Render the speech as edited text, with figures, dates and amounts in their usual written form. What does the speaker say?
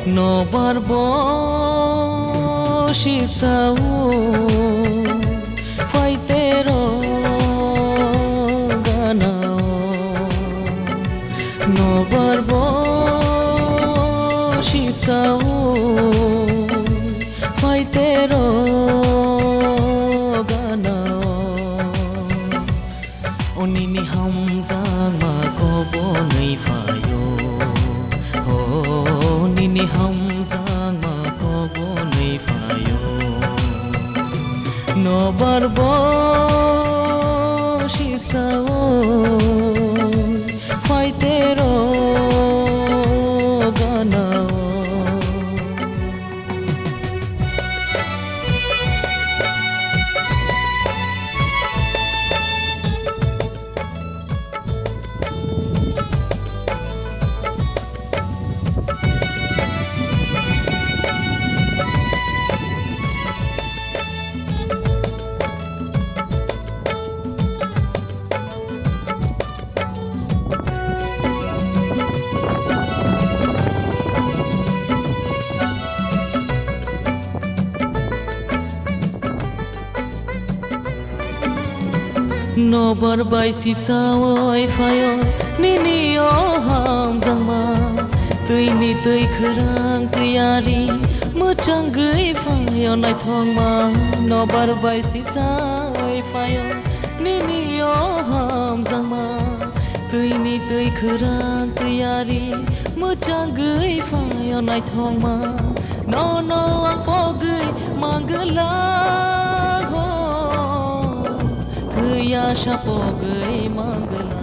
Nobar bo ship sao Phai tero ganao Nobar bo ship sao Phai tero ganao Onini hamza ma ko bo nei fayo Nini hamzang ma ko bo nei fayo Nobar bo ship sao Phai tero ganao Nobar bai sip sao oi fayo Nini o ham zang ma Tui ni tui khurang tiyari Mu chang gui fayo nai thong ma Nobar bai sip sao oi fayo Nini o ham zang ma Tui ni tui khurang tiyari Mu chang gui fayo nai thong ma No no ang po gui mangala ho Ya shapo gay mangala